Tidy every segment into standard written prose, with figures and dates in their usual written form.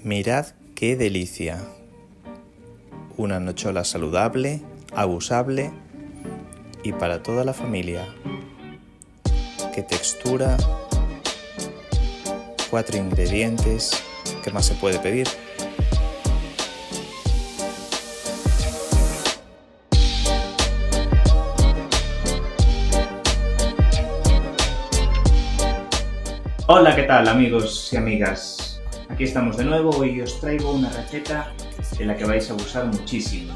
Mirad qué delicia. Una nochola saludable, abusable y para toda la familia. Qué textura, 4 ingredientes, ¿qué más se puede pedir? Hola, ¿qué tal amigos y amigas? Aquí estamos de nuevo y os traigo una receta de la que vais a abusar muchísimo.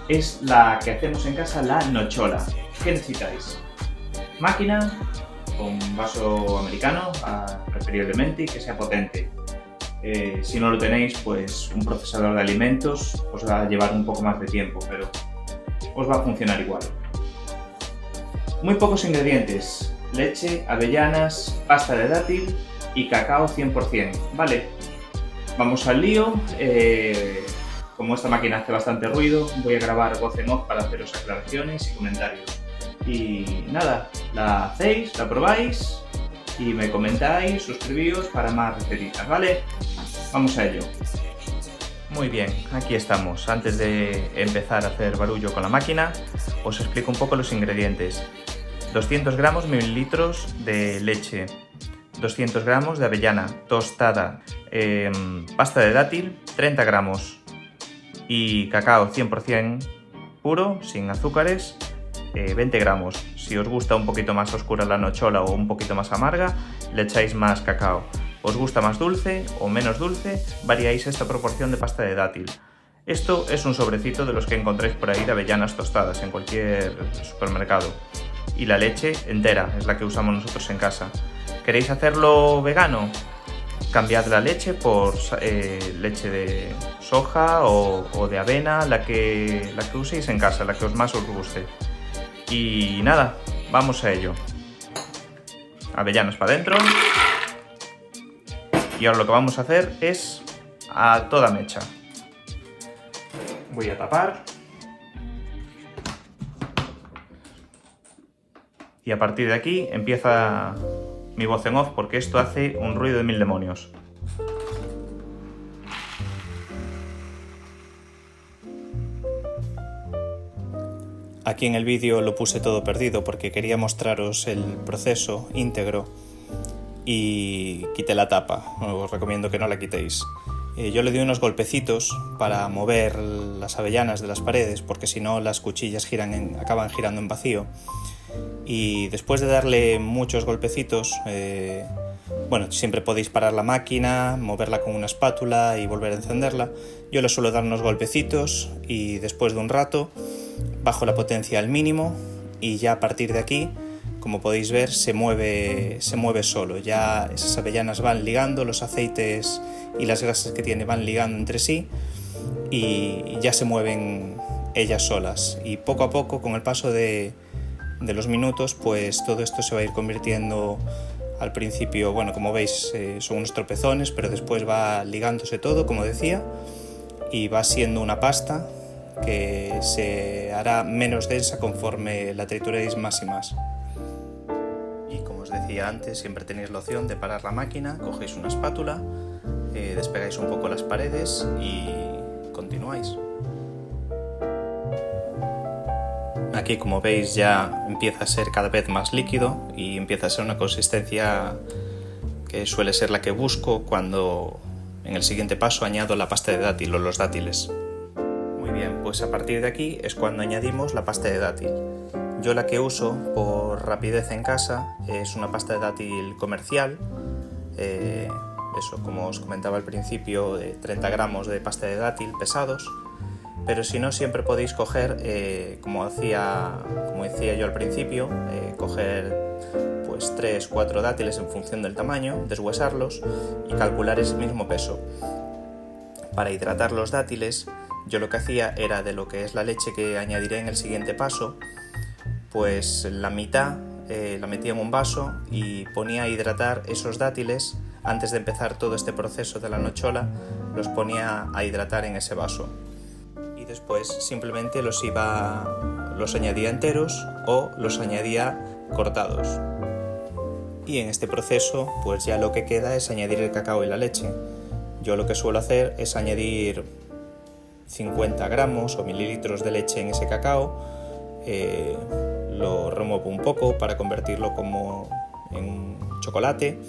Es la que hacemos en casa, la nochola. ¿Qué necesitáis? Máquina con vaso americano, preferiblemente, y que sea potente. Si no lo tenéis, pues un procesador de alimentos os va a llevar un poco más de tiempo, pero os va a funcionar igual. Muy pocos ingredientes: leche, avellanas, pasta de dátil y cacao 100%, ¿vale? Vamos al lío. Como esta máquina hace bastante ruido, voy a grabar voz en off para haceros aclaraciones y comentarios. Y nada, la hacéis, la probáis y me comentáis, suscribíos para más recetitas, ¿vale? Vamos a ello. Muy bien, aquí estamos. Antes de empezar a hacer barullo con la máquina, os explico un poco los ingredientes. 200 gramos mililitros de leche, 200 gramos de avellana tostada, pasta de dátil 30 gramos y cacao 100% puro, sin azúcares, 20 gramos. Si os gusta un poquito más oscura la nochola o un poquito más amarga, le echáis más cacao. ¿Os gusta más dulce o menos dulce? Variáis esta proporción de pasta de dátil. Esto es un sobrecito de los que encontráis por ahí de avellanas tostadas en cualquier supermercado. Y la leche entera es la que usamos nosotros en casa. ¿Queréis hacerlo vegano? Cambiad la leche por leche de soja o de avena, la que uséis en casa, la que más os guste. Y nada, vamos a ello. Avellanas para adentro. Y ahora lo que vamos a hacer es a toda mecha. Voy a tapar. Y a partir de aquí empieza mi voz en off, porque esto hace un ruido de 1000 demonios. Aquí en el vídeo lo puse todo perdido porque quería mostraros el proceso íntegro y quité la tapa. Os recomiendo que no la quitéis. Yo le di unos golpecitos para mover las avellanas de las paredes, porque si no las cuchillas acaban girando en vacío. Y después de darle muchos golpecitos, siempre podéis parar la máquina, moverla con una espátula y volver a encenderla. Yo le suelo dar unos golpecitos y después de un rato bajo la potencia al mínimo y ya a partir de aquí, como podéis ver, se mueve solo. Ya esas avellanas van ligando, los aceites y las grasas que tiene van ligando entre sí y ya se mueven ellas solas. Y poco a poco, con el paso de los minutos, pues todo esto se va a ir convirtiendo, al principio, como veis, son unos tropezones, pero después va ligándose todo, como decía, y va siendo una pasta que se hará menos densa conforme la trituréis más y más. Y como os decía antes, siempre tenéis la opción de parar la máquina, cogéis una espátula, despegáis un poco las paredes y continuáis. Aquí, como veis, ya empieza a ser cada vez más líquido y empieza a ser una consistencia que suele ser la que busco cuando en el siguiente paso añado la pasta de dátil o los dátiles. Muy bien, pues a partir de aquí es cuando añadimos la pasta de dátil. Yo la que uso por rapidez en casa es una pasta de dátil comercial, como os comentaba al principio, de 30 gramos de pasta de dátil pesados. Pero si no, siempre podéis coger, como decía yo al principio, coger pues 3-4 dátiles en función del tamaño, deshuesarlos y calcular ese mismo peso. Para hidratar los dátiles, yo lo que hacía era, de lo que es la leche que añadiré en el siguiente paso, pues la mitad la metía en un vaso y ponía a hidratar esos dátiles. Antes de empezar todo este proceso de la nochola, los ponía a hidratar en ese vaso. Y después simplemente los añadía enteros o los añadía cortados. Y en este proceso pues ya lo que queda es añadir el cacao y la leche. Yo lo que suelo hacer es añadir 50 gramos o mililitros de leche en ese cacao, lo remuevo un poco para convertirlo como en chocolate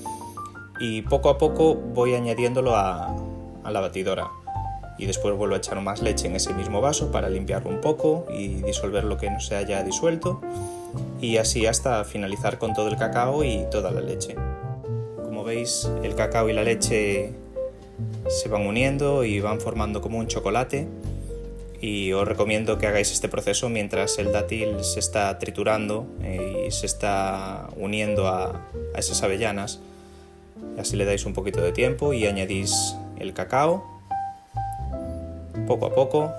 y poco a poco voy añadiéndolo a la batidora. Y después vuelvo a echar más leche en ese mismo vaso para limpiarlo un poco y disolver lo que no se haya disuelto, y así hasta finalizar con todo el cacao y toda la leche. Como veis, el cacao y la leche se van uniendo y van formando como un chocolate, y os recomiendo que hagáis este proceso mientras el dátil se está triturando y se está uniendo a esas avellanas. Así le dais un poquito de tiempo y añadís el cacao poco a poco,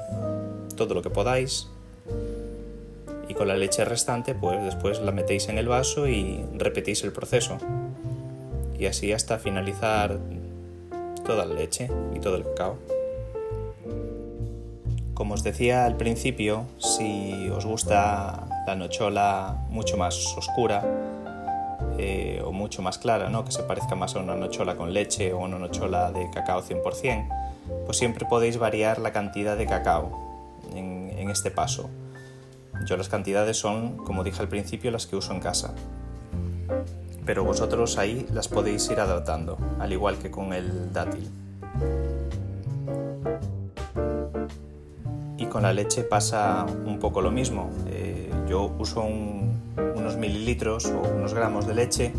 todo lo que podáis, y con la leche restante pues después la metéis en el vaso y repetís el proceso, y así hasta finalizar toda la leche y todo el cacao. Como os decía al principio, si os gusta la nochola mucho más oscura o mucho más clara, ¿no?, que se parezca más a una nochola con leche o una nochola de cacao 100%, pues siempre podéis variar la cantidad de cacao en este paso. Yo las cantidades son, como dije al principio, las que uso en casa, pero vosotros ahí las podéis ir adaptando, al igual que con el dátil. Y con la leche pasa un poco lo mismo. Yo uso unos mililitros o unos gramos de leche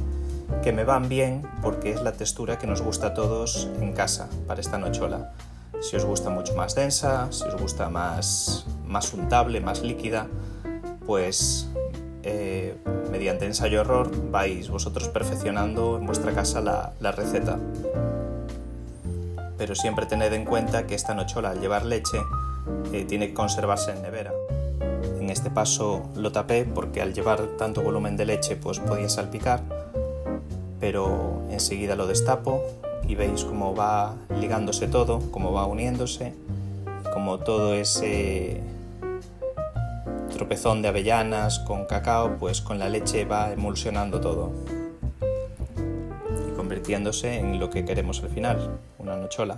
que me van bien porque es la textura que nos gusta a todos en casa para esta nochola. Si os gusta mucho más densa, si os gusta más untable, más líquida, pues mediante ensayo-error vais vosotros perfeccionando en vuestra casa la receta. Pero siempre tened en cuenta que esta nochola, al llevar leche, tiene que conservarse en nevera. En este paso lo tapé porque al llevar tanto volumen de leche pues podía salpicar, pero enseguida lo destapo y veis cómo va ligándose todo, cómo va uniéndose, como todo ese tropezón de avellanas con cacao, pues con la leche va emulsionando todo y convirtiéndose en lo que queremos al final, una nochola.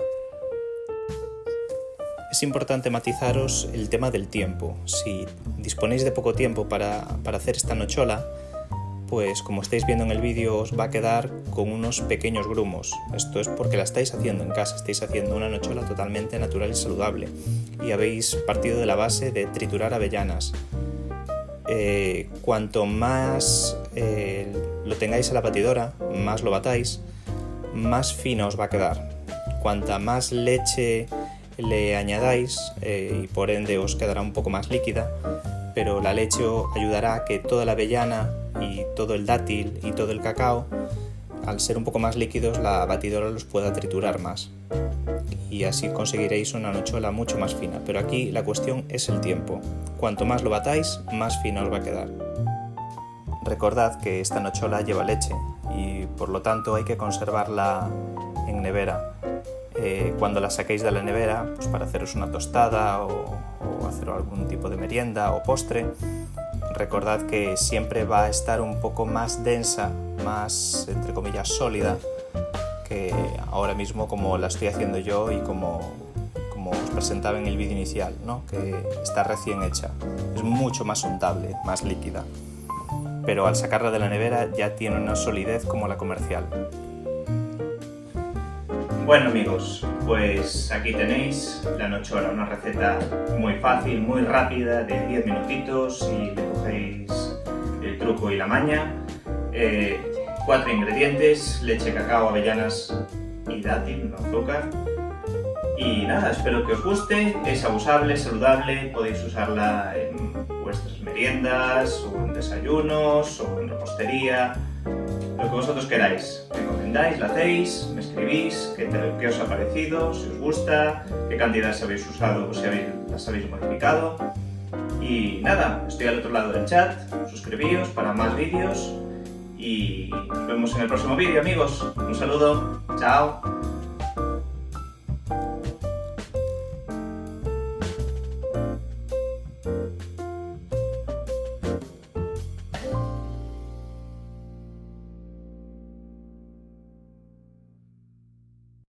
Es importante matizaros el tema del tiempo. Si disponéis de poco tiempo para hacer esta nochola, pues como estáis viendo en el vídeo os va a quedar con unos pequeños grumos. Esto es porque la estáis haciendo en casa, estáis haciendo una nochola totalmente natural y saludable y habéis partido de la base de triturar avellanas. Cuanto más lo tengáis a la batidora, más lo batáis, más fino os va a quedar. Cuanta más leche le añadáis y por ende os quedará un poco más líquida, pero la leche os ayudará a que toda la avellana y todo el dátil y todo el cacao, al ser un poco más líquidos, la batidora los pueda triturar más y así conseguiréis una nochola mucho más fina. Pero aquí la cuestión es el tiempo. Cuanto más lo batáis, más fina os va a quedar. Recordad que esta nochola lleva leche y por lo tanto hay que conservarla en nevera. Cuando la saquéis de la nevera, pues para haceros una tostada o hacer algún tipo de merienda o postre, recordad que siempre va a estar un poco más densa, más entre comillas sólida, que ahora mismo como la estoy haciendo yo y como os presentaba en el vídeo inicial, ¿no?, que está recién hecha. Es mucho más untable, más líquida, pero al sacarla de la nevera ya tiene una solidez como la comercial. Bueno amigos, pues aquí tenéis la nochola, una receta muy fácil, muy rápida, de 10 minutitos y le cogéis el truco y la maña. 4 ingredientes: leche, cacao, avellanas y dátil, no azúcar. Y nada, espero que os guste, es abusable, saludable, podéis usarla en vuestras meriendas o en desayunos o en repostería, lo que vosotros queráis. Me comentáis, la hacéis, me escribís qué os ha parecido, si os gusta, qué cantidades habéis usado o si las habéis modificado. Y nada, estoy al otro lado del chat, suscribíos para más vídeos y nos vemos en el próximo vídeo amigos. Un saludo, chao.